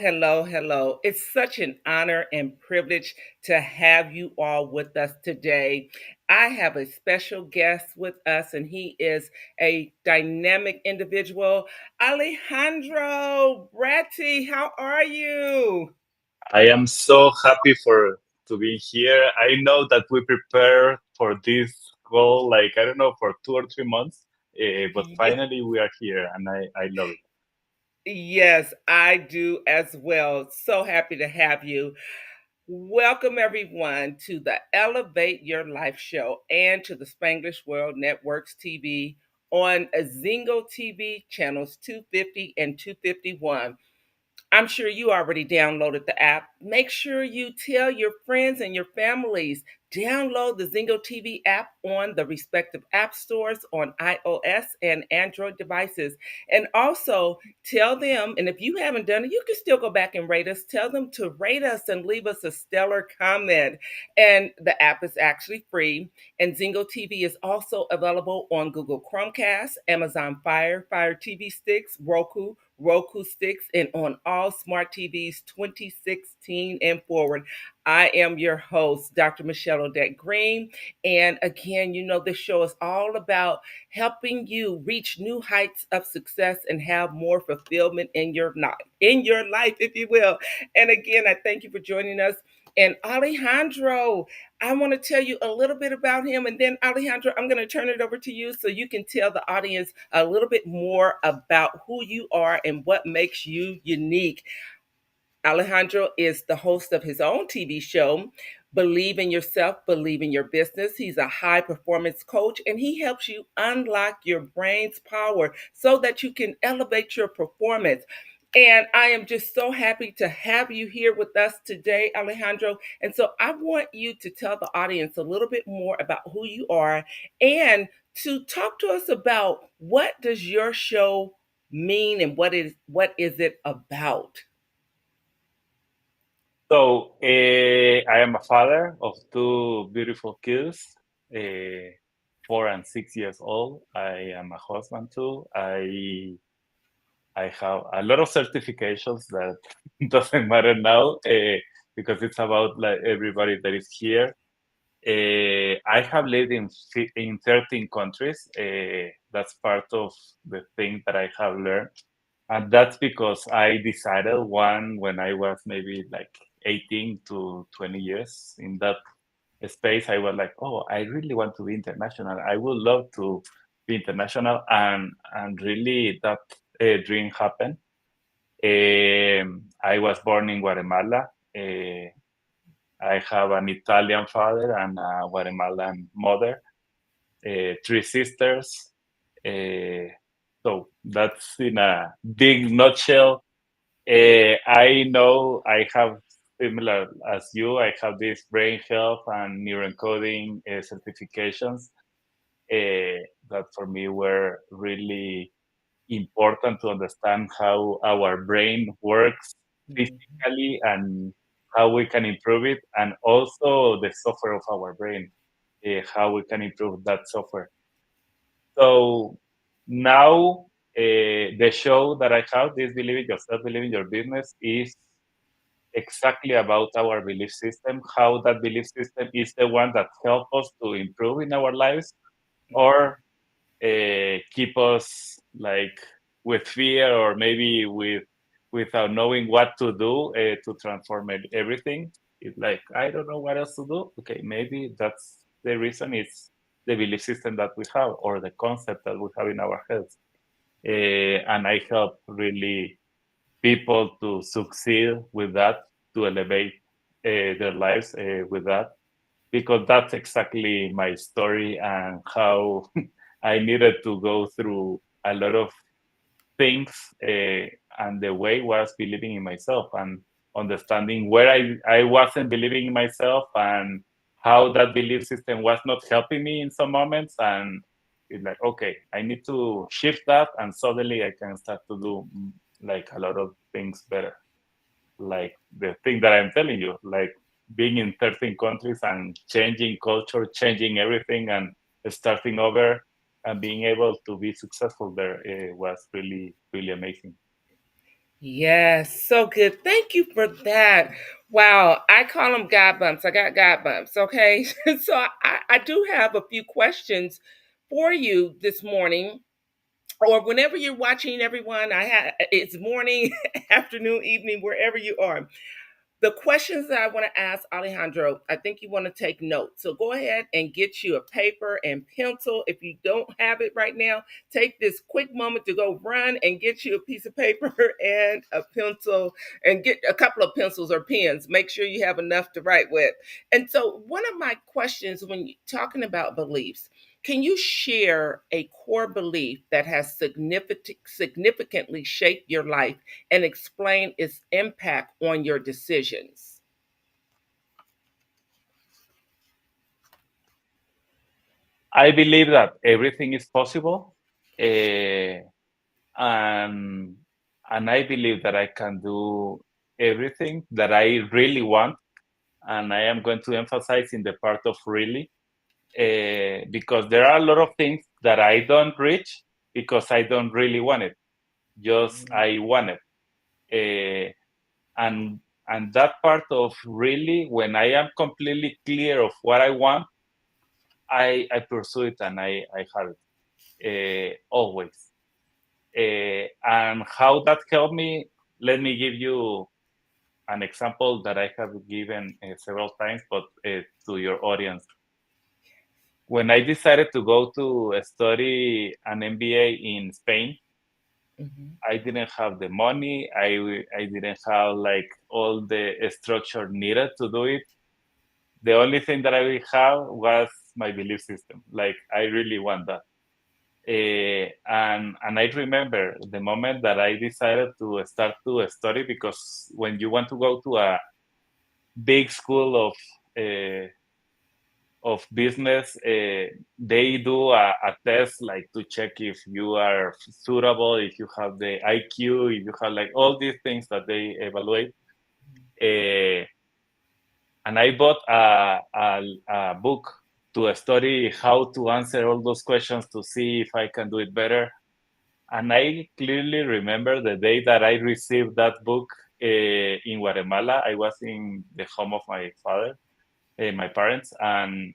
hello, hello. It's such an honor and privilege to have you all with us today. I have a special guest with us, and he is a dynamic individual. Alejandro Bratti, how are you? I am so happy for to be here. I know that we prepare for this goal, like I don't know, for 2 or 3 months, but finally we are here, and I love it. Yes, I do as well. So happy to have you. Welcome, everyone, to the Elevate Your Life show and to the Spanglish World Networks TV on Zingo TV channels 250 and 251. I'm sure you already downloaded the app. Make sure you tell your friends and your families. Download the Zingo TV app on the respective app stores on iOS and Android devices. And also tell them, and if you haven't done it, you can still go back and rate us. Tell them to rate us and leave us a stellar comment. And the app is actually free. And Zingo TV is also available on Google Chromecast, Amazon Fire TV sticks, Roku sticks, and on all smart TVs 2016 and forward. I am your host, Dr. Michelle Odette Green. And again, this show is all about helping you reach new heights of success and have more fulfillment in your life, if you will. And again, I thank you for joining us. And Alejandro, I want to tell you a little bit about him. And then, Alejandro, I'm going to turn it over to you so you can tell the audience a little bit more about who you are and what makes you unique. Alejandro is the host of his own TV show, Believe in Yourself, Believe in Your Business. He's a high performance coach and he helps you unlock your brain's power so that you can elevate your performance. And I am just so happy to have you here with us today, Alejandro. And so I want you to tell the audience a little bit more about who you are and to talk to us about what does your show mean and what is it about? So I am a father of two beautiful kids, 4 and 6 years old. I am a husband too. I have a lot of certifications that doesn't matter now because it's about like everybody that is here. I have lived in 13 countries. That's part of the thing that I have learned. And that's because I decided one when I was maybe like 18 to 20 years in that space. I was like, oh, I really want to be international. I would love to be international. And really that dream happened. I was born in Guatemala. I have an Italian father and a Guatemalan mother, three sisters. Uh, so that's in a big nutshell. I know I have similar as you. I have this brain health and neuroencoding certifications that for me were really important to understand how our brain works physically and how we can improve it, and also the software of our brain, how we can improve that software. So now the show that I have, this Believe in Yourself, Believe in Your Business, is exactly about our belief system, how that belief system is the one that helps us to improve in our lives or keep us like with fear or maybe without knowing what to do to transform everything. It's like I don't know what else to do. Okay, maybe that's the reason. It's the belief system that we have or the concept that we have in our heads. And I help really people to succeed with that, to elevate their lives with that, because that's exactly my story and how I needed to go through a lot of things. And the way was believing in myself and understanding where I wasn't believing in myself and how that belief system was not helping me in some moments. And it's like, okay, I need to shift that. And suddenly I can start to do like a lot of things better. Like the thing that I'm telling you, like being in 13 countries and changing culture, changing everything, and starting over and being able to be successful there was really, really amazing. Yes, so good. Thank you for that. Wow, I call them God bumps. I got God bumps. Okay, so I do have a few questions for you this morning, or whenever you're watching. Everyone, it's morning, afternoon, evening, wherever you are. The questions that I want to ask Alejandro, I think you want to take notes. So go ahead and get you a paper and pencil. If you don't have it right now, take this quick moment to go run and get you a piece of paper and a pencil, and get a couple of pencils or pens. Make sure you have enough to write with. And so, one of my questions when you're talking about beliefs, can you share a core belief that has significantly shaped your life and explain its impact on your decisions? I believe that everything is possible, uh, and and I believe that I can do everything that I really want. And I am going to emphasize in the part of really, because there are a lot of things that I don't reach because I don't really want it. Just I want it, uh, and and that part of really, when I am completely clear of what I want, I pursue it and I have it, always. And how that helped me, let me give you an example that I have given several times, but to your audience. When I decided to go to study an MBA in Spain, Mhm. I didn't have the money. I didn't have like all the structure needed to do it. The only thing that I have was my belief system. Like I really want that. And I remember the moment that I decided to start to study, because when you want to go to a big school uh, of business, they do a test like to check if you are suitable, if you have the IQ, if you have like all these things that they evaluate. Uh, and I bought a book to study how to answer all those questions to see if I can do it better. And I clearly remember the day that I received that book in Guatemala. I was in the home of my father, my parents, and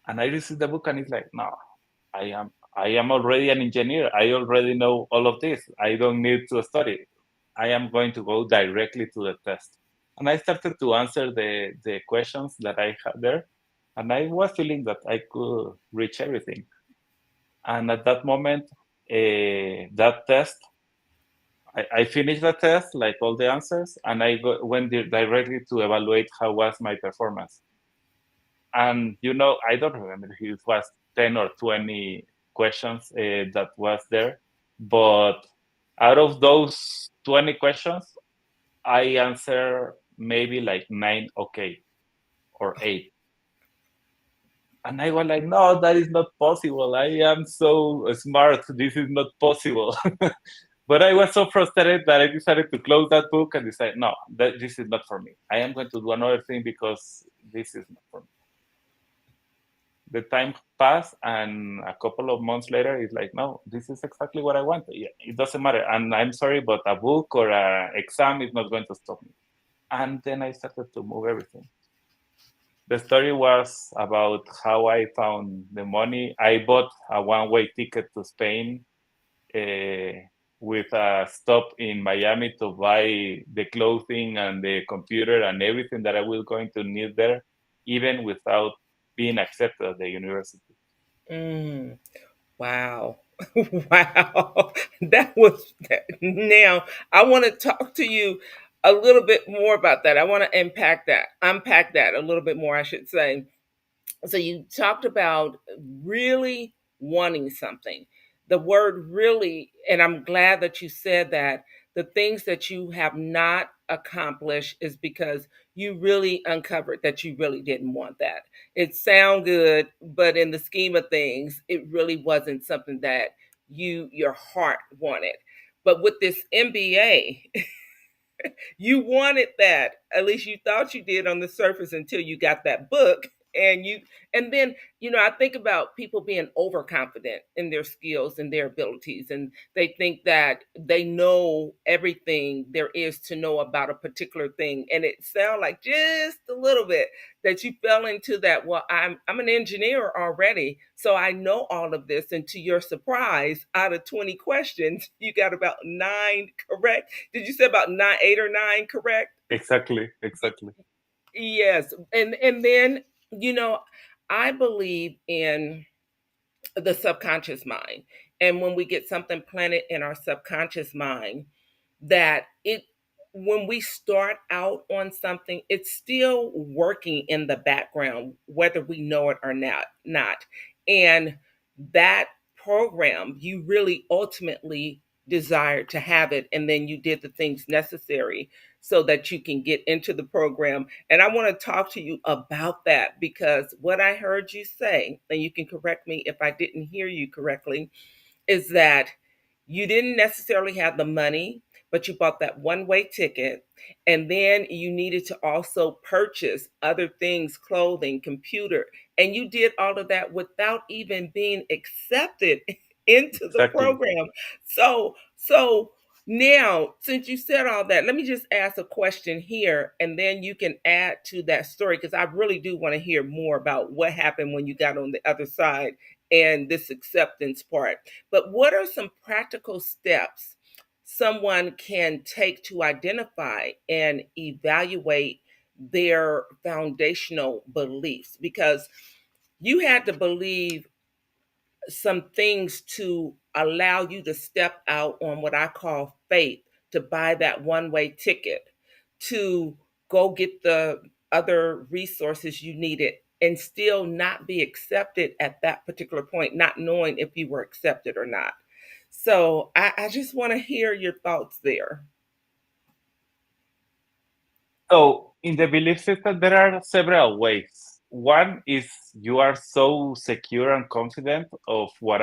I received the book, and it's like, no, I am already an engineer. I already know all of this. I don't need to study. I am going to go directly to the test. And I started to answer the questions that I had there, and I was feeling that I could reach everything. And at that moment, that test, I finished the test, like all the answers, and went directly to evaluate how was my performance. And I don't remember if it was 10 or 20 questions that was there, but out of those 20 questions, I answer maybe like 9 okay, or 8. And I was like, no, that is not possible. I am so smart. This is not possible. But I was so frustrated that I decided to close that book and decide, no, this is not for me. I am going to do another thing because this is not for me. The time passed, and a couple of months later, it's like, no, this is exactly what I want. Yeah, it doesn't matter. And I'm sorry, but a book or an exam is not going to stop me. And then I started to move everything. The story was about how I found the money. I bought a one-way ticket to Spain, uh, with a stop in Miami to buy the clothing and the computer and everything that I was going to need there, even without being accepted at the university. Mm, wow. Wow. That was now I want to talk to you a little bit more about that. I want to unpack that a little bit more, I should say. So you talked about really wanting something. The word really, and I'm glad that you said that. The things that you have not accomplished is because you really uncovered that you really didn't want that. It sound good, but in the scheme of things, it really wasn't something that your heart wanted. But with this MBA, you wanted that. At least you thought you did on the surface until you got that book. and then I think about people being overconfident in their skills and their abilities, and they think that they know everything there is to know about a particular thing, and it sounds like just a little bit that you fell into that. Well, I'm an engineer already, so I know all of this, and to your surprise, out of 20 questions you got about 9 correct. Did you say about 8 or 9 correct? Exactly. Yes, and then you know, I believe in the subconscious mind. And when we get something planted in our subconscious mind, that it when we start out on something, it's still working in the background, whether we know it or not. And that program, you really ultimately desired to have it, and then you did the things necessary so that you can get into the program. And I want to talk to you about that, because what I heard you say, and you can correct me if I didn't hear you correctly, is that you didn't necessarily have the money, but you bought that one way ticket. And then you needed to also purchase other things, clothing, computer. And you did all of that without even being accepted into the Exactly. program. So now, since you said all that, let me just ask a question here, and then you can add to that story, because I really do want to hear more about what happened when you got on the other side and this acceptance part. But what are some practical steps someone can take to identify and evaluate their foundational beliefs? Because you had to believe some things to allow you to step out on what I call faith, to buy that one way ticket, to go get the other resources you needed, and still not be accepted at that particular point, not knowing if you were accepted or not. So I just want to hear your thoughts there. So in the belief system, there are several ways. One is you are so secure and confident of what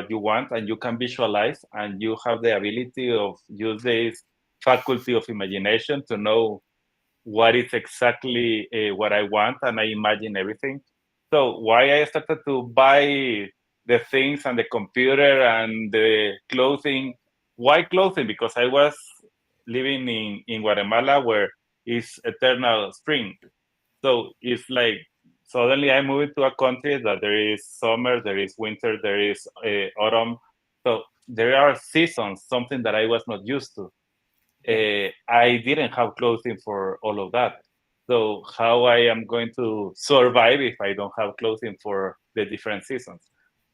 you want, and you can visualize, and you have the ability of use this faculty of imagination to know what is exactly what I want, and I imagine everything. So why I started to buy the things and the computer and the clothing? Why clothing? Because I was living in Guatemala, where it's eternal spring. So it's like suddenly I moved to a country that there is summer, there is winter, there is autumn. So there are seasons, something that I was not used to. Yes. I didn't have clothing for all of that. So how I am going to survive if I don't have clothing for the different seasons?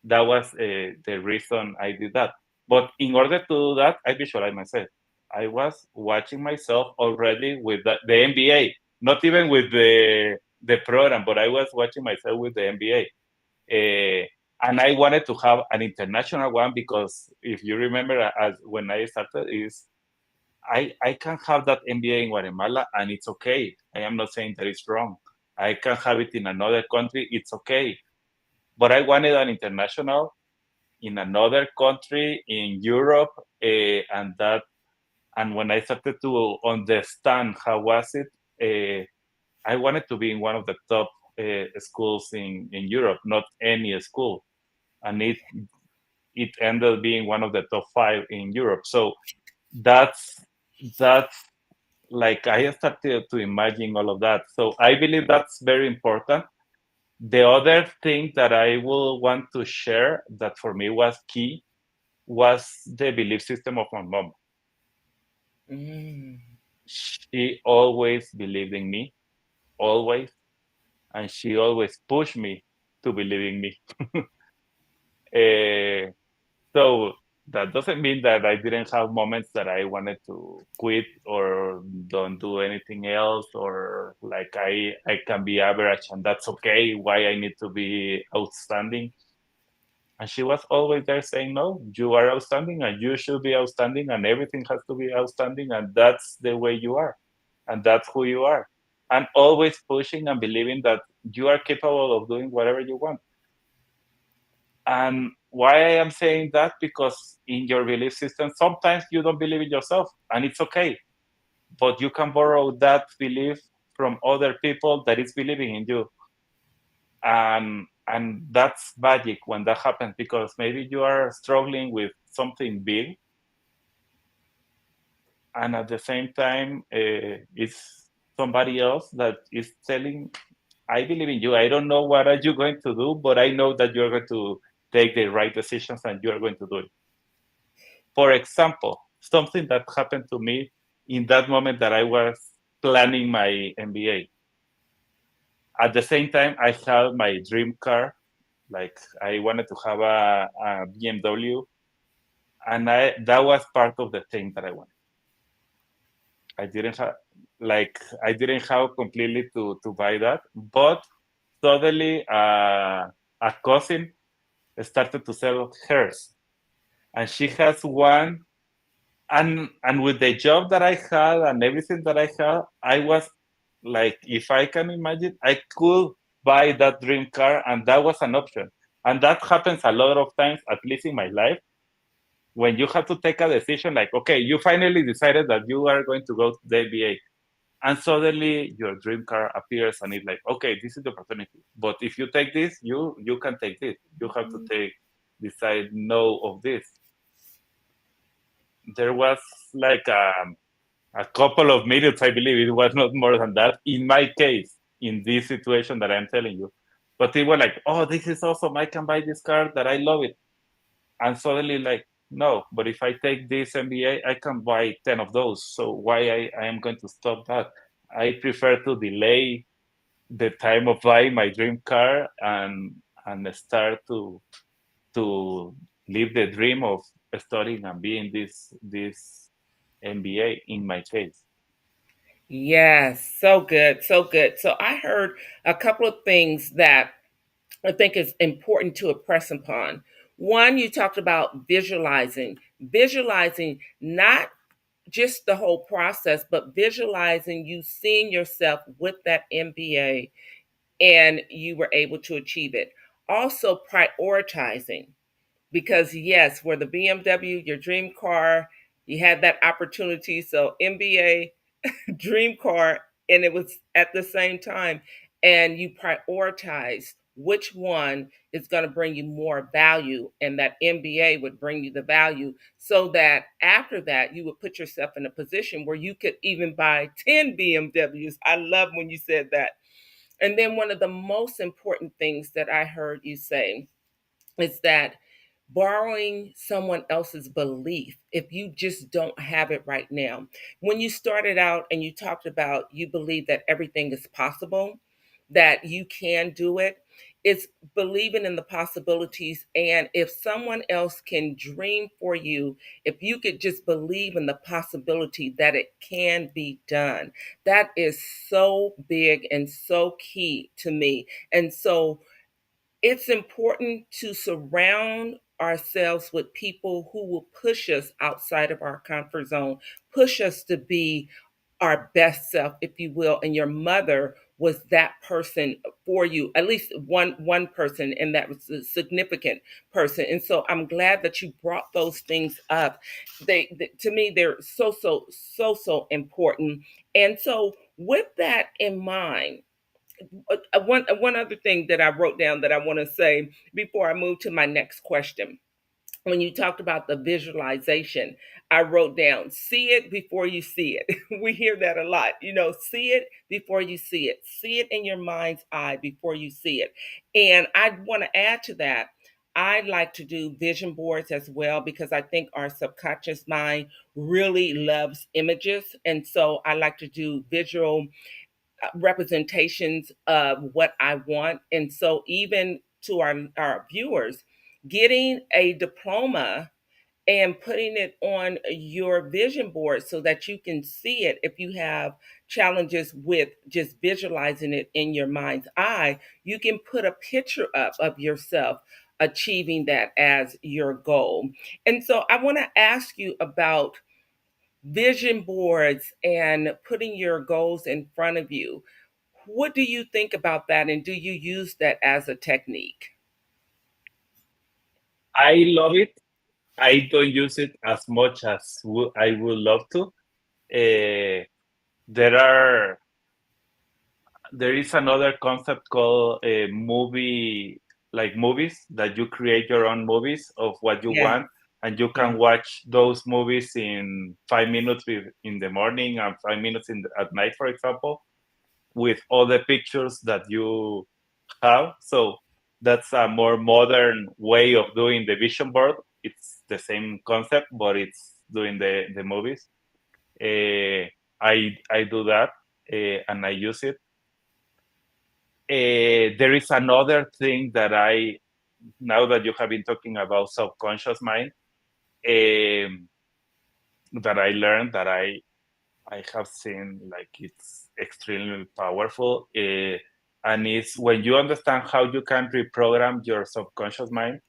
That was the reason I did that. But in order to do that, I visualized myself. I was watching myself already with the NBA, not even with the program, but I was watching myself with the NBA. And I wanted to have an international one because if you remember, as when I started, is I can have that MBA in Guatemala and it's okay. I am not saying that it's wrong. I can have it in another country, it's okay. But I wanted an international in another country in Europe, and when I started to understand how was it, I wanted to be in one of the top schools in Europe, not any school, and it ended up being one of the top 5 in Europe. So that's that's like I started to imagine all of that. So I believe that's very important. The other thing that I will want to share that for me was key was the belief system of my mom. Mm. She always believed in me, always, and she always pushed me to believe in me. uh, So that doesn't mean that I didn't have moments that I wanted to quit or don't do anything else, or like I can be average and that's okay. Why I need to be outstanding? And she was always there saying, no, you are outstanding and you should be outstanding and everything has to be outstanding and that's the way you are and that's who you are. And always pushing and believing that you are capable of doing whatever you want. And why I am saying that, because in your belief system, sometimes you don't believe in yourself, and it's okay. But you can borrow that belief from other people that is believing in you. And that's magic when that happens, because maybe you are struggling with something big, and at the same time it's somebody else that is telling, I believe in you. I don't know what are you going to do, but I know that you're going to take the right decisions and you're going to do it. For example, something that happened to me in that moment that I was planning my MBA. At the same time, I had my dream car. Like, I wanted to have a BMW, and that was part of the thing that I wanted. I didn't have I didn't have completely to buy that, but suddenly a cousin started to sell hers, and she has one. And with the job that I had and everything that I had, I was like, if I can imagine, I could buy that dream car, and that was an option. And that happens a lot of times, at least in my life, when you have to take a decision, like, okay, you finally decided that you are going to go to the MBA, and suddenly your dream car appears, and it's like, okay, this is the opportunity. But if you take this, you can take this. You have to decide no of this. There was like a couple of minutes, I believe it was not more than that, in my case, in this situation that I'm telling you. But they were like, oh, this is awesome, I can buy this car, that I love it. And suddenly, like, no, but if I take this MBA, I can buy 10 of those. So why I am going to stop that? I prefer to delay the time of buying my dream car, and start to live the dream of studying and being this MBA in my case. Yes, so good, so good. So I heard a couple of things that I think is important to impress upon. One, you talked about visualizing not just the whole process, but visualizing you seeing yourself with that MBA and you were able to achieve it. Also, prioritizing because, yes, where the BMW, your dream car, you had that opportunity. So, MBA, dream car, and it was at the same time, and you prioritize which one is going to bring you more value, and that MBA would bring you the value, so that after that you would put yourself in a position where you could even buy 10 BMWs. I love when you said that. And then one of the most important things that I heard you say is that borrowing someone else's belief if you just don't have it right now. When you started out and you talked about you believe that everything is possible, that you can do it, it's believing in the possibilities. And if someone else can dream for you, if you could just believe in the possibility that it can be done, that is so big and so key to me. And so it's important to surround ourselves with people who will push us outside of our comfort zone, push us to be our best self, if you will. And your mother was that person for you, at least one person, and that was a significant person. And so I'm glad that you brought those things up. To me, they're so important. And so with that in mind, one other thing that I wrote down that I want to say before I move to my next question. When you talked about the visualization, I wrote down, see it before you see it. We hear that a lot. See it before you see it. See it in your mind's eye before you see it. And I want to add to that, I like to do vision boards as well because I think our subconscious mind really loves images. And so I like to do visual representations of what I want. And so, even to our viewers, getting a diploma and putting it on your vision board so that you can see it. If you have challenges with just visualizing it in your mind's eye, you can put a picture up of yourself achieving that as your goal. And so I want to ask you about vision boards and putting your goals in front of you. What do you think about that? And do you use that as a technique? I love it. I don't use it as much as I would love to. There are there is another concept called a movie, like movies, that you create your own movies of what you Yeah, want, and you yeah. can watch those movies in 5 minutes in the morning and 5 minutes at night, for example, with all the pictures that you have. So that's a more modern way of doing the vision board. It's the same concept, but it's doing the movies. Uh, I do that, and I use it. There is another thing that now that you have been talking about subconscious mind, um, that I learned, that I have seen like it's extremely powerful. And it's when you understand how you can reprogram your subconscious mind,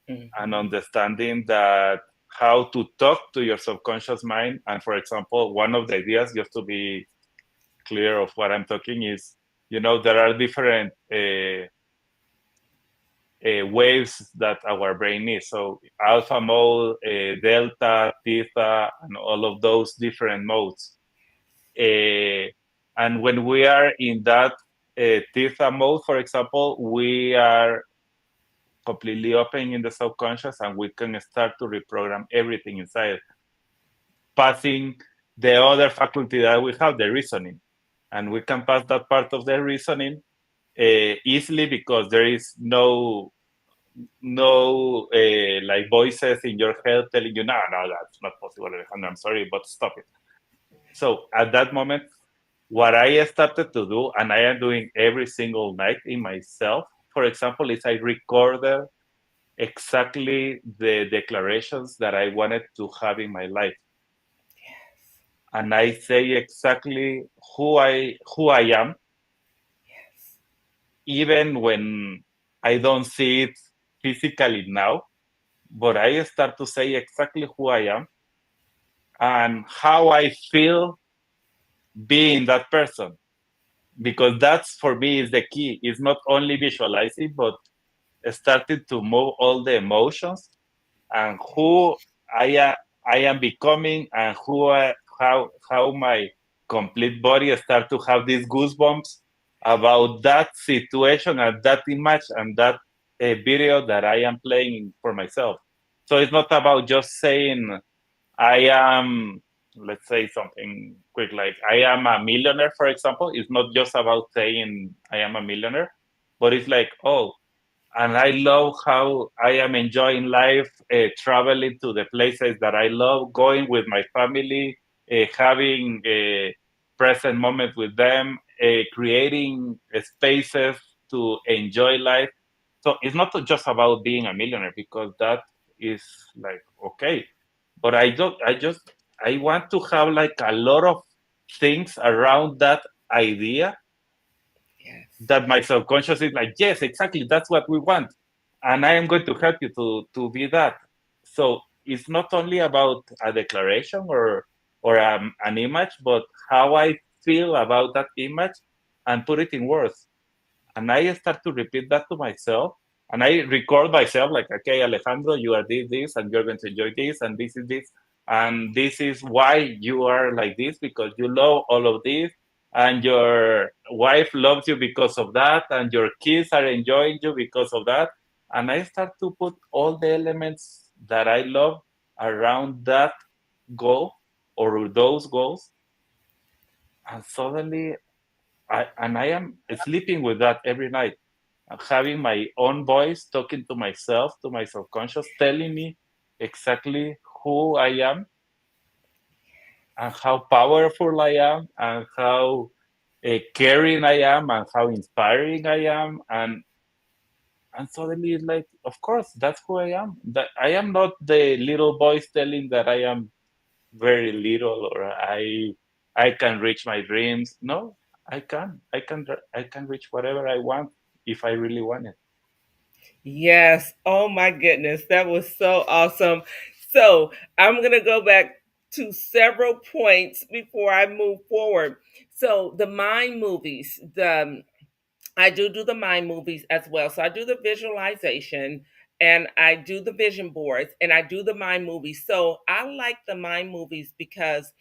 and Mhm. understanding that how to talk to your subconscious mind. And for example, one of the ideas, just to be clear of what I'm talking, is, there are different waves that our brain is. So alpha mode, delta, theta, and all of those different modes. Uh, and when we are in that theta mode, for example, we are completely open in the subconscious, and we can start to reprogram everything inside, passing the other faculty that we have, the reasoning. And we can pass that part of the reasoning easily, because there is no like voices in your head telling you, no, no, that's not possible, Alejandro, I'm sorry, but stop it. So at that moment, what I started to do, and I am doing every single night in myself, for example, is I recorded exactly the declarations that I wanted to have in my life. And I say exactly who I am, Yes. even when I don't see it physically now, but I start to say exactly who I am and how I feel being that person. Because that's, for me, is the key. It's not only visualizing, but starting to move all the emotions and who I am becoming, and how my complete body start to have these goosebumps about that situation and that image and that video that I am playing for myself. So it's not about just saying I am, let's say something quick, like I am a millionaire, for example. It's not just about saying I am a millionaire, but it's like, oh, and I love how I am enjoying life, traveling to the places that I love, going with my family, having a present moment with them, creating spaces to enjoy life. So it's not just about being a millionaire, because that is like okay, but I want to have like a lot of things around that idea, Yes. that my subconscious is like, yes, exactly, that's what we want, and I am going to help you to be that. So it's not only about a declaration or an image, but how I feel about that image, and put it in words. And I start to repeat that to myself, and I record myself like, okay, Alejandro, you are this, and you're going to enjoy this, and this is this, and this is why you are like this, because you love all of this, and your wife loves you because of that, and your kids are enjoying you because of that. And I start to put all the elements that I love around that goal, or those goals, and suddenly I am sleeping with that every night, having my own voice talking to myself, to my subconscious, telling me exactly who I am, and how powerful I am, and how caring I am, and how inspiring I am. And suddenly it's like, of course, that's who I am. That I am not the little voice telling that I am very little, or I can reach my dreams. No, I can reach whatever I want, if I really want it. Yes. Oh my goodness. That was so awesome. So I'm going to go back to several points before I move forward. So the mind movies, I do the mind movies as well. So I do the visualization and I do the vision boards and I do the mind movies. So I like the mind movies because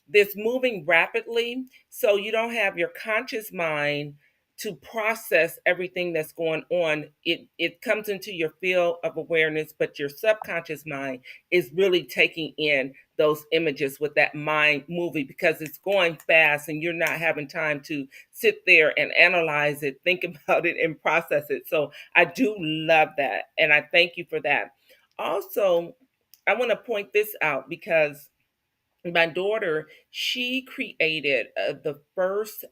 this moving rapidly, so you don't have your conscious mind to process everything that's going on. It comes into your field of awareness, but your subconscious mind is really taking in those images with that mind movie because it's going fast and you're not having time to sit there and analyze it, think about it, and process it. So I do love that. And I thank you for that. Also, I want to point this out because my daughter, she created the first,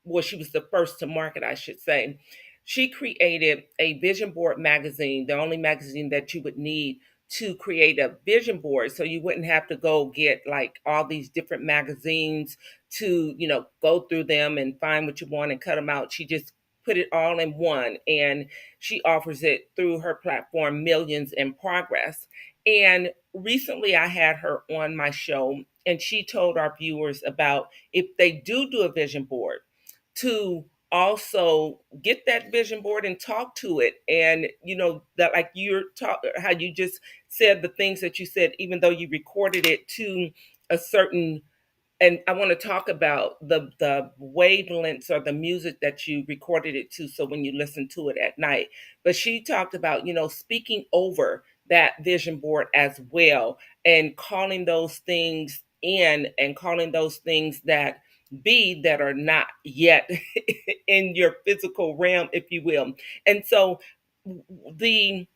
well, she was the first to market, I should say. She created a vision board magazine, the only magazine that you would need to create a vision board. So you wouldn't have to go get like all these different magazines to, go through them and find what you want and cut them out. She just put it all in one, and she offers it through her platform, Millions in Progress. And recently I had her on my show, and she told our viewers about if they do a vision board, to also get that vision board and talk to it. And that, like, you're talk how you just said the things that you said, even though you recorded it to a certain, and I want to talk about the wavelengths or the music that you recorded it to, so when you listen to it at night. But she talked about, speaking over that vision board as well, and calling those things in, and calling those things that be, that are not yet in your physical realm, if you will. And so the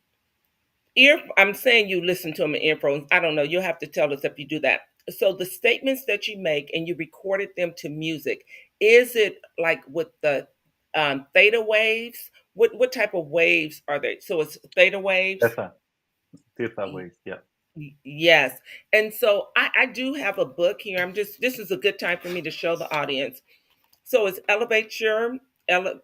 I'm saying you listen to them in earphones. I don't know. You'll have to tell us if you do that. So the statements that you make, and you recorded them to music, is it like with the theta waves? What type of waves are they? So it's theta waves. Theta, theta waves, yeah. Yes. And so I do have a book here. This is a good time for me to show the audience. So it's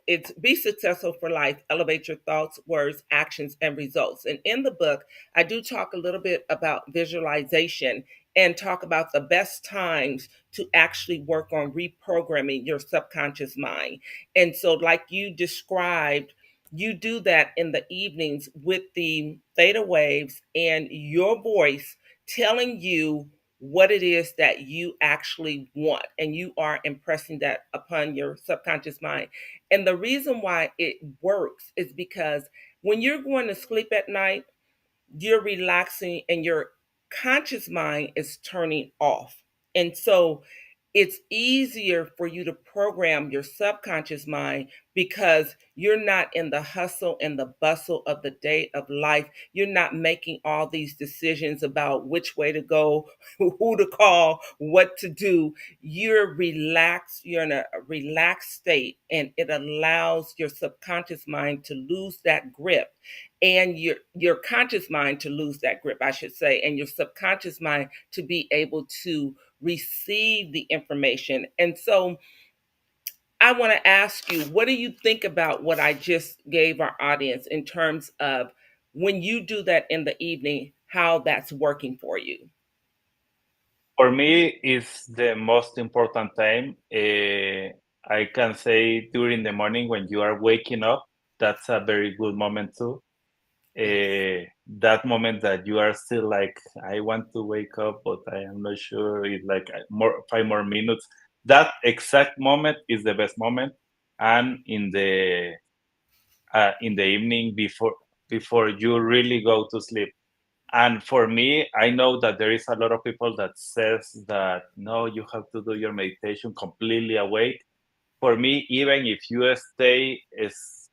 it's Be Successful for Life, Elevate Your Thoughts, Words, Actions, and Results. And in the book, I do talk a little bit about visualization and talk about the best times to actually work on reprogramming your subconscious mind. And so, like you described, you do that in the evenings with the theta waves and your voice telling you what it is that you actually want, and you are impressing that upon your subconscious mind. And the reason why it works is because when you're going to sleep at night, you're relaxing and your conscious mind is turning off. And so it's easier for you to program your subconscious mind because you're not in the hustle and the bustle of the day of life. You're not making all these decisions about which way to go, who to call, what to do. You're relaxed, you're in a relaxed state, and it allows your subconscious mind to lose that grip, and your conscious mind to lose that grip, I should say, and your subconscious mind to be able to receive the information. And so I want to ask you, what do you think about what I just gave our audience in terms of when you do that in the evening, how that's working for you? For me, it's the most important time. I can say during the morning when you are waking up, that's a very good moment too. Yes. That moment that you are still like, I want to wake up, but I am not sure. It's like more 5 more minutes. That exact moment is the best moment, and in the evening before you really go to sleep. And for me, I know that there is a lot of people that says that no, you have to do your meditation completely awake. For me, even if you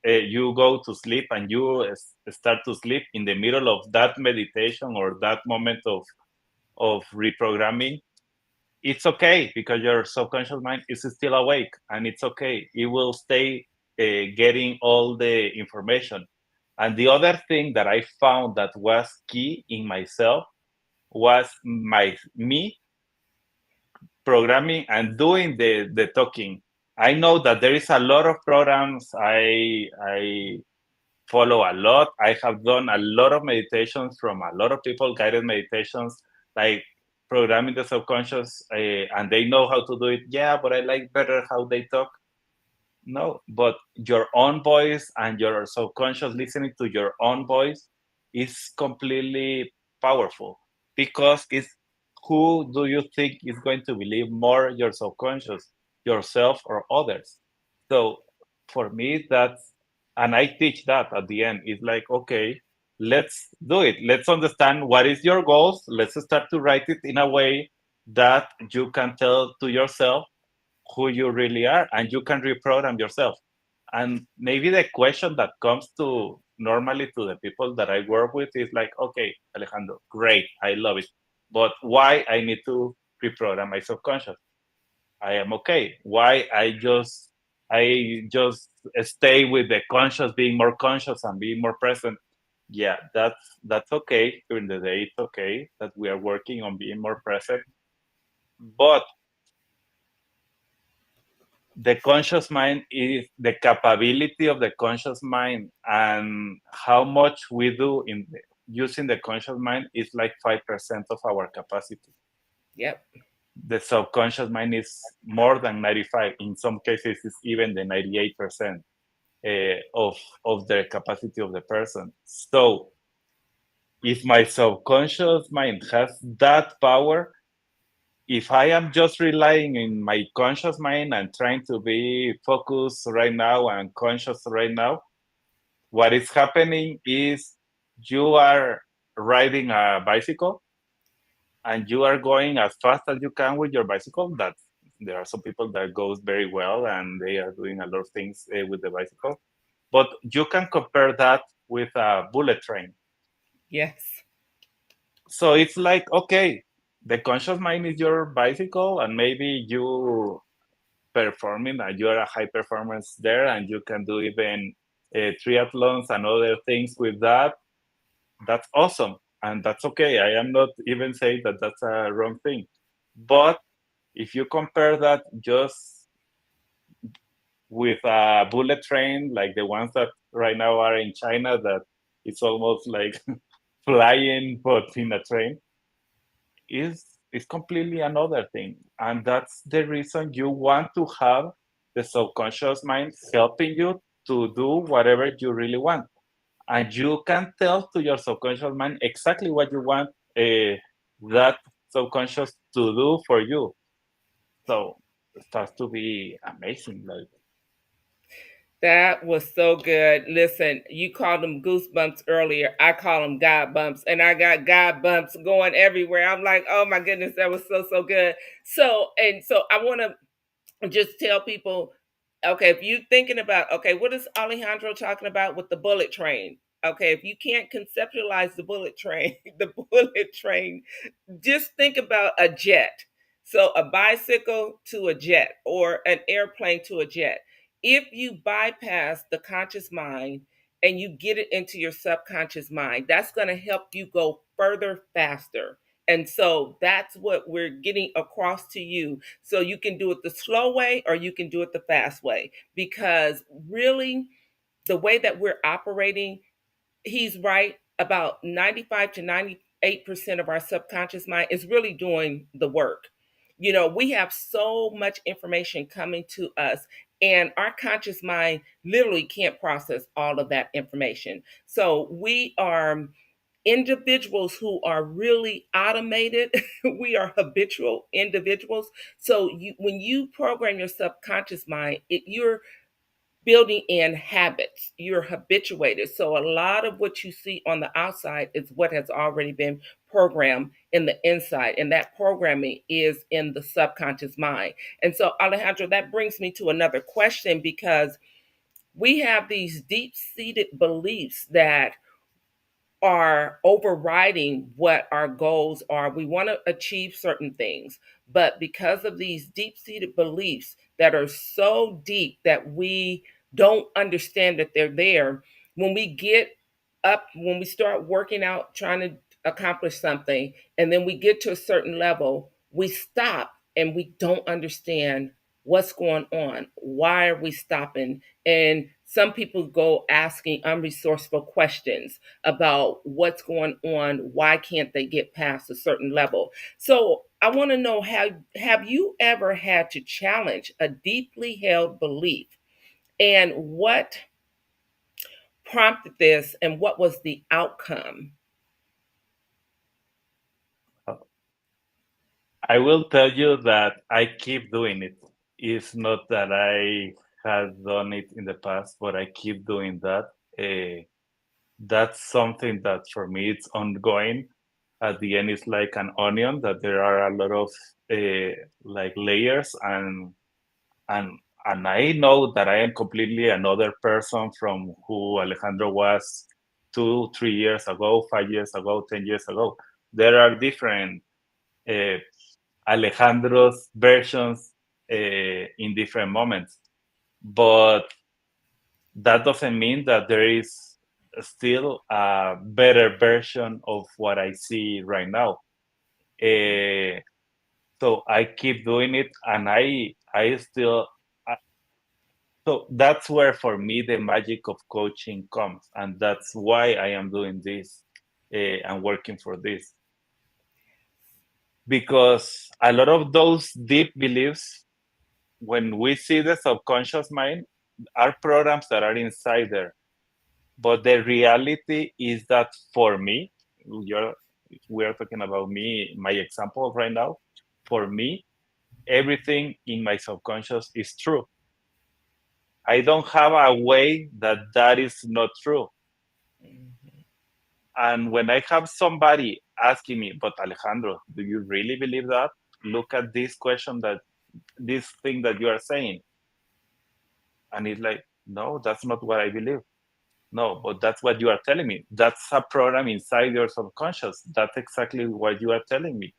you go to sleep and you start to sleep in the middle of that meditation or that moment of reprogramming, it's okay because your subconscious mind is still awake, and it's okay. It will stay getting all the information. And the other thing that I found that was key in myself was me programming and doing the talking. I know that there is a lot of programs I follow a lot. I have done a lot of meditations from a lot of people, guided meditations, like programming the subconscious, and they know how to do it. Yeah, but I like better how they talk. No, but your own voice and your subconscious listening to your own voice is completely powerful because it's who do you think is going to believe more, your subconscious, yourself, or others? So for me, and I teach that at the end. It's like, okay, let's do it. Let's understand what is your goals. Let's start to write it in a way that you can tell to yourself who you really are, and you can reprogram yourself. And maybe the question that comes to normally to the people that I work with is like, okay, Alejandro, great, I love it, but why I need to reprogram my subconscious? I am okay. Why I just stay with the conscious, being more conscious and being more present. Yeah, that's okay. During the day, it's okay that we are working on being more present. But the conscious mind is the capability of the conscious mind, and how much we do using the conscious mind is like 5% of our capacity. Yep. The subconscious mind is more than 95. In some cases, it's even the 98% of the capacity of the person. So if my subconscious mind has that power, if I am just relying in my conscious mind and trying to be focused right now and conscious right now, what is happening is you are riding a bicycle and you are going as fast as you can with your bicycle. That there are some people that goes very well and they are doing a lot of things with the bicycle, but you can compare that with a bullet train. Yes. So it's like, okay, the conscious mind is your bicycle, and maybe you performing and you're a high performance there, and you can do even triathlons and other things with that. That's awesome, and that's okay. I am not even saying that that's a wrong thing, but if you compare that just with a bullet train like the ones that right now are in China, that it's almost like flying but in a train, is completely another thing. And that's the reason you want to have the subconscious mind helping you to do whatever you really want. And you can tell to your subconscious mind exactly what you want that subconscious to do for you. So it starts to be amazing. Like, That was so good. Listen, you called them goosebumps earlier. I call them God bumps, and I got God bumps going everywhere. I'm like, oh my goodness, that was so good. So I want to just tell people, okay, if you thinking about, okay, what is Alejandro talking about with the bullet train? Okay, if you can't conceptualize the bullet train, the bullet train, just think about a jet. So a bicycle to a jet, or an airplane to a jet. If you bypass the conscious mind and you get it into your subconscious mind, that's going to help you go further faster. And so that's what we're getting across to you. So you can do it the slow way or you can do it the fast way. Because really, the way that we're operating, he's right. About 95 to 98% of our subconscious mind is really doing the work. You know, we have so much information coming to us, and our conscious mind literally can't process all of that information. So we are individuals who are really automated. We are habitual individuals. So when you program your subconscious mind, you're building in habits. You're habituated. So a lot of what you see on the outside is what has already been programmed in the inside. And that programming is in the subconscious mind. And so, Alejandro, that brings me to another question, because we have these deep seated beliefs that are overriding what our goals are. We want to achieve certain things, but because of these deep seated beliefs that are so deep that we don't understand that they're there, when we get up, when we start working out, trying to accomplish something, and then we get to a certain level, we stop and we don't understand what's going on. Why are we stopping? And some people go asking unresourceful questions about what's going on. Why can't they get past a certain level? So I want to know, have you ever had to challenge a deeply held belief, and what prompted this, and what was the outcome? I will tell you that I keep doing it. It's not that I had done it in the past, but I keep doing that. That's something that for me it's ongoing. At the end, it's like an onion that there are a lot of like layers, and and I know that I am completely another person from who Alejandro was 2, 3 years ago, 5 years ago, 10 years ago. There are different uh, Alejandro's versions in different moments, but that doesn't mean that there is still a better version of what I see right now. Uh, so I keep doing it, and I still. So that's where, for me, the magic of coaching comes, and that's why I am doing this and working for this, because a lot of those deep beliefs, when we see the subconscious mind, are programs that are inside there. But the reality is that for me, you're, we are talking about me, my example right now. For me, everything in my subconscious is true. I don't have a way that that is not true. Mhm. And when I have somebody asking me, but Alejandro, do you really believe that? Look at this question, that this thing that you are saying. And it's like, no, that's not what I believe. No, but that's what you are telling me. That's a program inside your subconscious. That's exactly what you are telling me.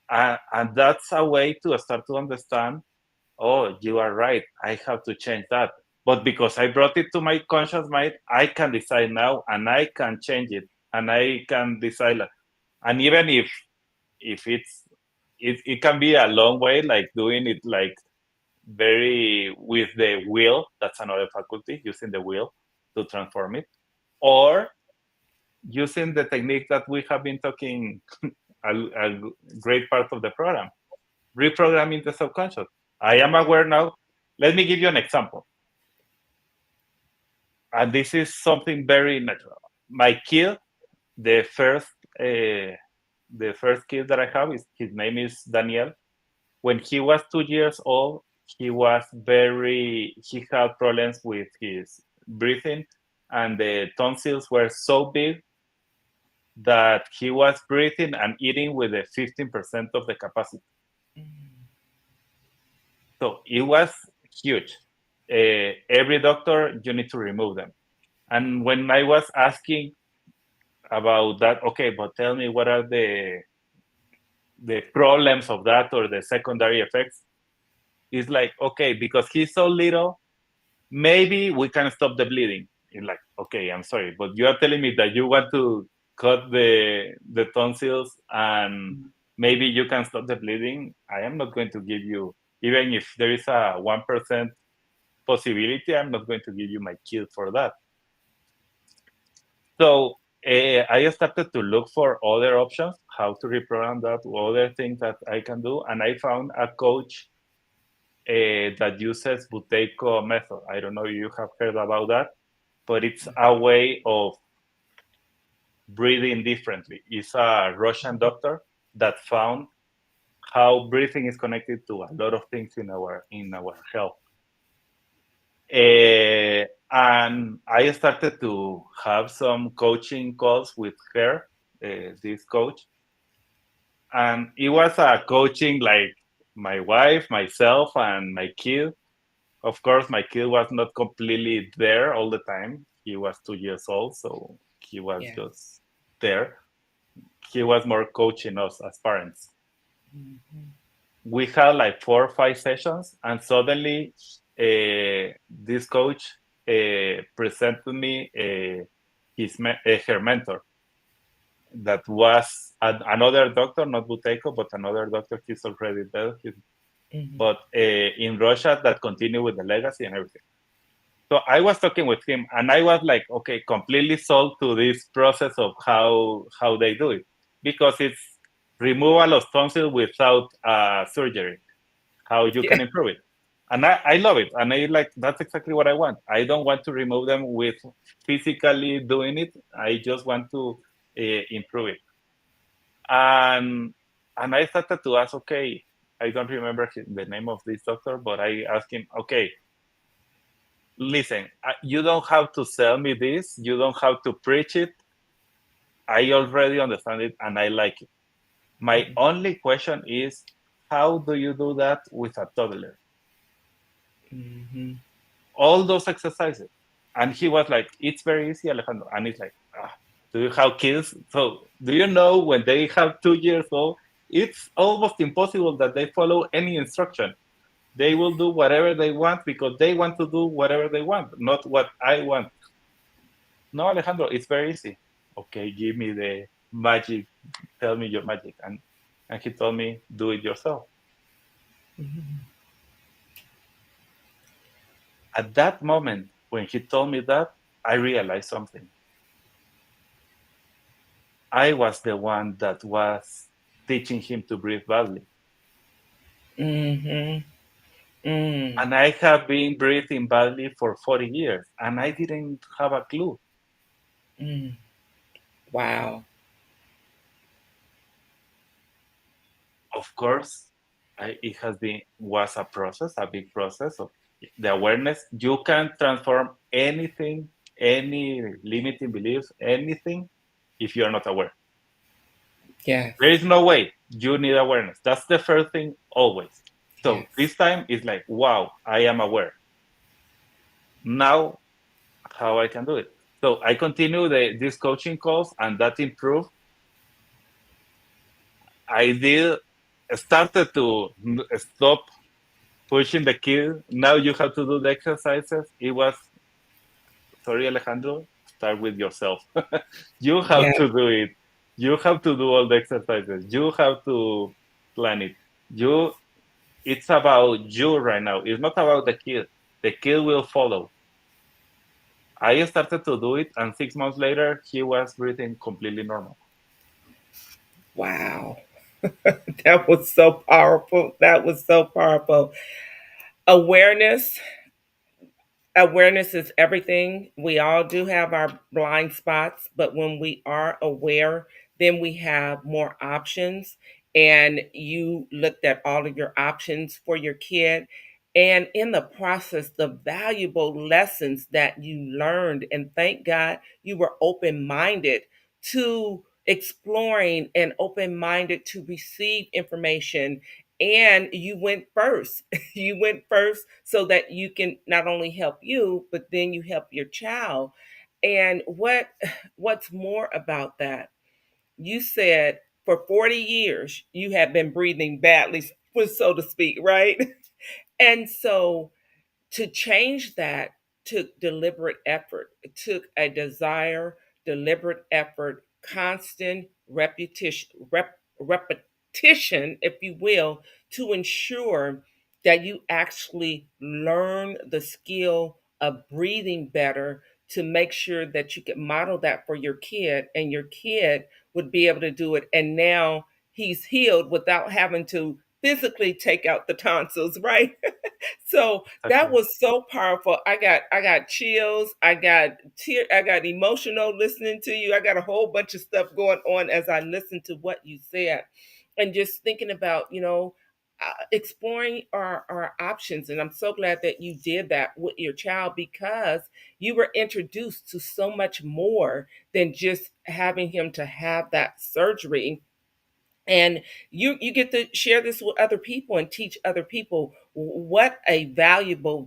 And that's a way to start to understand, oh, you are right. I have to change that. But because I brought it to my conscious mind, I can decide now, and I can change it, and I can decide. And even if it can be a long way, like doing it like very with the will. That's another faculty, using the will to transform it, or using the technique that we have been talking a great part of the program, reprogramming the subconscious. I am aware now. Let me give you an example. And this is something very natural. My kid, the first, uh, the first kid that I have, is his name is Daniel. When he was 2 years old, he had problems with his breathing, and the tonsils were so big that he was breathing and eating with a 15% of the capacity. Mhm. So it was huge. Every doctor, you need to remove them. And when I was asking about that, okay, but tell me, what are the problems of that, or the secondary effects? It's like, okay, because he's so little, maybe we can stop the bleeding. It's like, okay, I'm sorry, but you are telling me that you want to cut the tonsils, and maybe you can stop the bleeding. I am not going to give you, even if there is a 1% possibility, I'm not going to give you my kid for that. So I started to look for other options, how to reprogram that, other things that I can do, and I found a coach that uses Buteiko method. I don't know if you have heard about that, but it's a way of breathing differently. It's a Russian doctor that found how breathing is connected to a lot of things in our health. And I started to have some coaching calls with her, this coach, and it was a coaching like my wife, myself, and my kid. Of course, my kid was not completely there all the time. He was 2 years old, so he was Yeah. just there. He was more coaching us as parents. Mhm. We had like 4 or 5 sessions, and suddenly this coach presented me her mentor, that was another doctor, not Buteiko, but another doctor. He's already dead. Mhm. But in Russia, that continued with the legacy and everything. So I was talking with him, and I was like, okay, completely sold to this process of how they do it, because it's removal of tonsil without surgery, how you Yeah. can improve it. And I love it. And I like, that's exactly what I want. I don't want to remove them with physically doing it. I just want to improve it. And I started to ask, okay, I don't remember the name of this doctor, but I asked him, okay, listen, you don't have to sell me this. You don't have to preach it. I already understand it and I like it. My only question is, how do you do that with a toddler? Mm-hmm. All those exercises. And he was like, it's very easy, Alejandro. And it's like, do you have kids? So do you know when they have 2 years old, it's almost impossible that they follow any instruction. They will do whatever they want because they want to do whatever they want, not what I want. No, Alejandro, it's very easy. Okay, give me the magic. Tell me your magic. And he told me, do it yourself. Mm-hmm. At that moment, when he told me that, I realized something. I was the one that was teaching him to breathe badly. Mm-hmm. Mm. And I have been breathing badly for 40 years, and I didn't have a clue. Mm. Wow. Of course, it has been was a process, a big process of the awareness. You can transform anything, any limiting beliefs, anything, if you are not aware. Yes. There is no way. You need awareness. That's the first thing always. So Yes. this time it's like, wow, I am aware. Now, how I can do it? So I continue these coaching calls, and that improved. I did started to stop pushing the kid. Now you have to do the exercises. It was, sorry, Alejandro, start with yourself. You have Yeah. to do it. You have to do all the exercises. You have to plan it. You it's about you right now. It's not about the kid. The kid will follow. I started to do it, and 6 months later, he was breathing completely normal. Wow. That was so powerful. That was so powerful. Awareness. Awareness is everything. We all do have our blind spots, but when we are aware, then we have more options. And you looked at all of your options for your kid. And in the process, the valuable lessons that you learned, and thank God you were open minded to exploring and open minded to receive information. And you went first. You went first so that you can not only help you, but then you help your child. And what's more about that? You said for 40 years you have been breathing badly, so to speak, right? And so to change that took deliberate effort. It took a desire, deliberate effort, constant repetition, if you will, to ensure that you actually learn the skill of breathing better, to make sure that you can model that for your kid and your kid would be able to do it. And now he's healed without having to physically take out the tonsils, right? So that Exactly. was so powerful. I got chills. I got emotional listening to you. I got a whole bunch of stuff going on as I listened to what you said, and just thinking about exploring our options. And I'm so glad that you did that with your child, because you were introduced to so much more than just having him to have that surgery. And you get to share this with other people and teach other people. What a valuable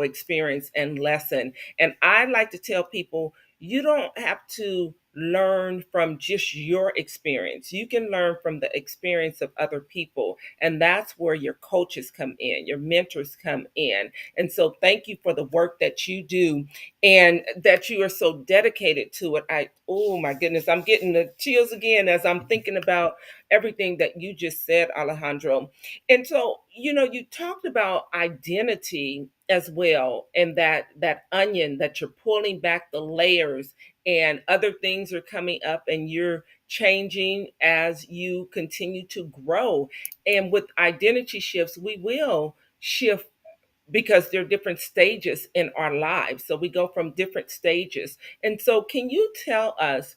experience and lesson. And I like to tell people, you don't have to learn from just your experience. You can learn from the experience of other people, and that's where your coaches come in, your mentors come in. And so thank you for the work that you do, and that you are so dedicated to it. I Oh my goodness, I'm getting the chills again as I'm thinking about everything that you just said, Alejandro. And so, you talked about identity as well, and that onion that you're pulling back the layers, and other things are coming up, and you're changing as you continue to grow. And with identity shifts, we will shift because there are different stages in our lives. So we go from different stages. And so, can you tell us,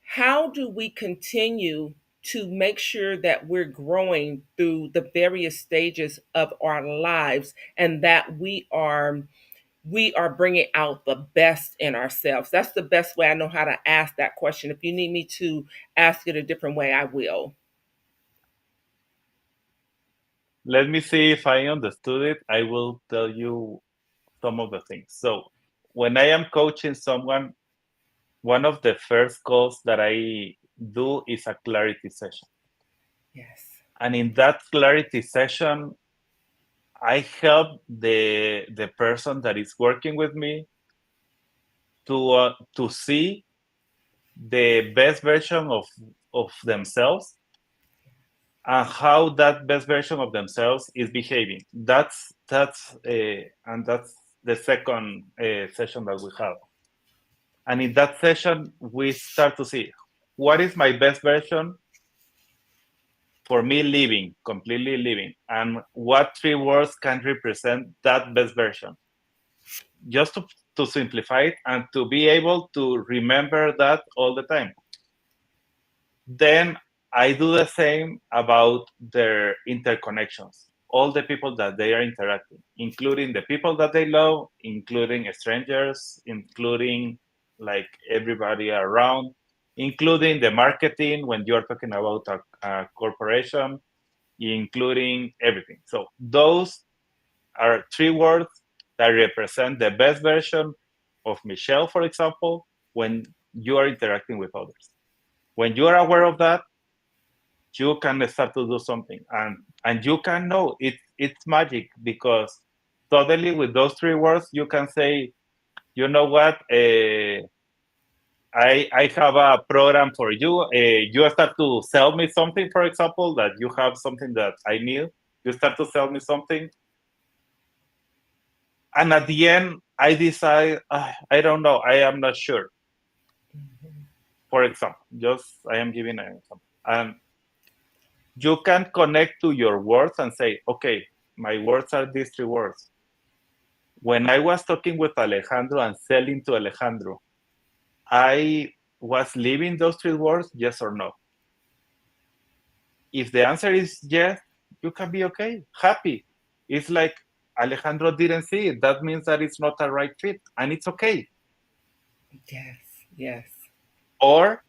how do we continue to make sure that we're growing through the various stages of our lives, and that we are we are bringing out the best in ourselves. That's the best way I know how to ask that question. If you need me to ask it a different way, I will. Let me see if I understood it. I will tell you some of the things. So, when I am coaching someone, one of the first calls that I do is a clarity session. Yes. And in that clarity session, I help the person that is working with me to see the best version of themselves and how that best version of themselves is behaving. That's the second session that we have. And in that session, we start to see what is my best version for me living, completely living, and what three words can represent that best version. Just to simplify it and to be able to remember that all the time. Then I do the same about their interconnections, all the people that they are interacting, including the people that they love, including strangers, including like everybody around, including the marketing when you're talking about a corporation, including everything. So those are three words that represent the best version of Michelle, for example, when you are interacting with others. When you are aware of that, you can start to do something, and you can know it's magic because suddenly with those three words you can say, you know what, I have a program for you. You start to sell me something, for example, that you have something that I need. You start to sell me something, and at the end I decide, I don't know, I am not sure. For example, just I am giving an example, and you can connect to your words and say, okay, my words are these three words. When I was talking with Alejandro and selling to Alejandro, I was living those three words, yes or no? If the answer is yes, you can be okay, happy. It's like Alejandro didn't see it. That means that it's not a right fit, and it's okay. Yes. Yes. Or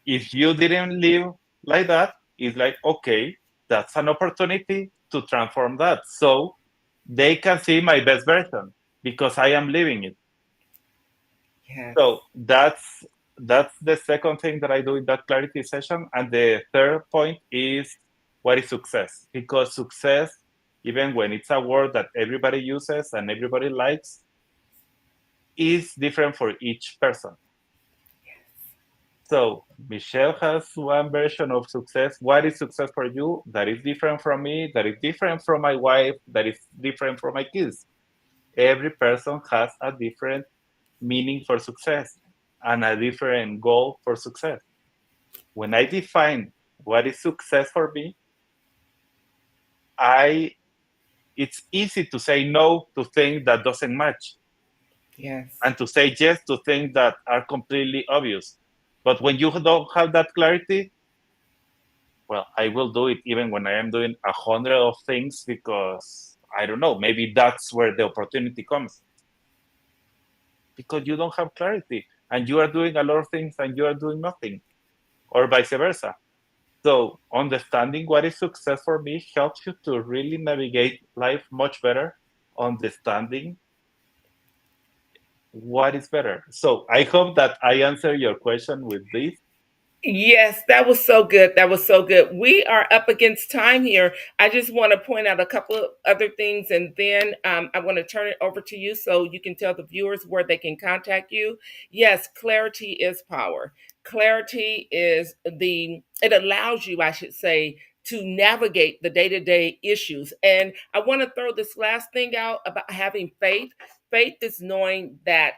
if you didn't live like that, it's like, okay, that's an opportunity to transform that. So they can see my best version because I am living it. Yes. So that's the second thing that I do in that clarity session. And the third point is, what is success? Because success, even when it's a word that everybody uses and everybody likes, is different for each person. So Michelle has one version of success. What is success for you? That is different from me, that is different from my wife, that is different from my kids. Every person has a different meaning for success and a different goal for success. When I define what is success for me, I it's easy to say no to things that doesn't match Yes. and to say yes to things that are completely obvious. But when you don't have that clarity, well, I will do it even when I am doing 100 of things because I don't know, maybe that's where the opportunity comes. Because you don't have clarity and you are doing a lot of things and you are doing nothing, or vice versa. So understanding what is success for me helps you to really navigate life much better, understanding what is better. So I hope that I answer your question with this. Yes, that was so good. That was so good. We are up against time here. I just want to point out a couple of other things, and then I want to turn it over to you so you can tell the viewers where they can contact you. Yes, clarity is power. Clarity is it allows you, I should say, to navigate the day to day issues. And I want to throw this last thing out about having faith. Faith is knowing that,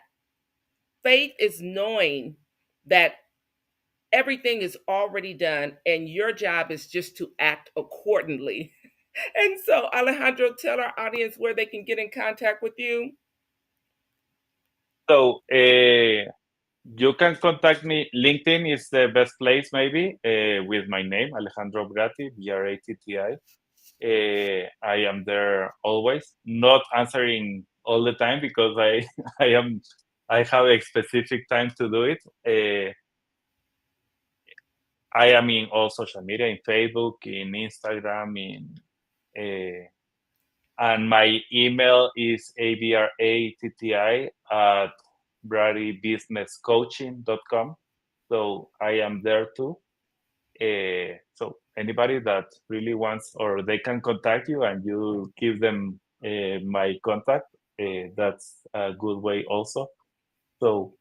faith is knowing that everything is already done and your job is just to act accordingly. And so, Alejandro, tell our audience where they can get in contact with you. So you can contact me. LinkedIn is the best place, maybe, with my name, Alejandro Bratti, Bratti. I am there always, not answering all the time because I have a specific time to do it. I am in all social media, in Facebook, in Instagram, and my email is abratti@bradybusinesscoaching.com. So I am there too. So anybody that really wants, or they can contact you and you give them my contact, that's a good way also. So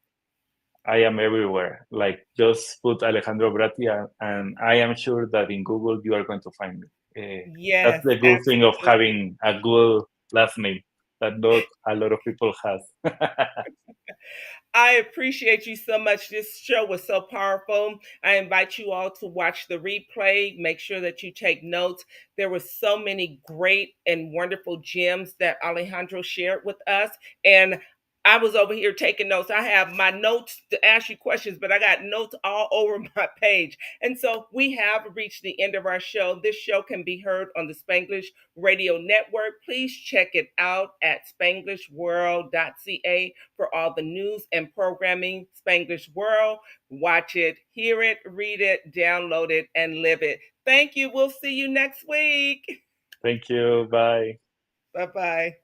I am everywhere. Like just put Alejandro Bratti, and I am sure that in Google you are going to find me. That's Yes, the good thing of absolutely. having a good last name that not a lot of people has. I appreciate you so much. This show was so powerful. I invite you all to watch the replay. Make sure that you take notes. There were so many great and wonderful gems that Alejandro shared with us. And I was over here taking notes. I have my notes to ask you questions, but I got notes all over my page. And so we have reached the end of our show. This show can be heard on the Spanglish Radio Network. Please check it out at spanglishworld.ca for all the news and programming. Spanglish World. Watch it, hear it, read it, download it, and live it. Thank you. We'll see you next week. Thank you. Bye. Bye bye.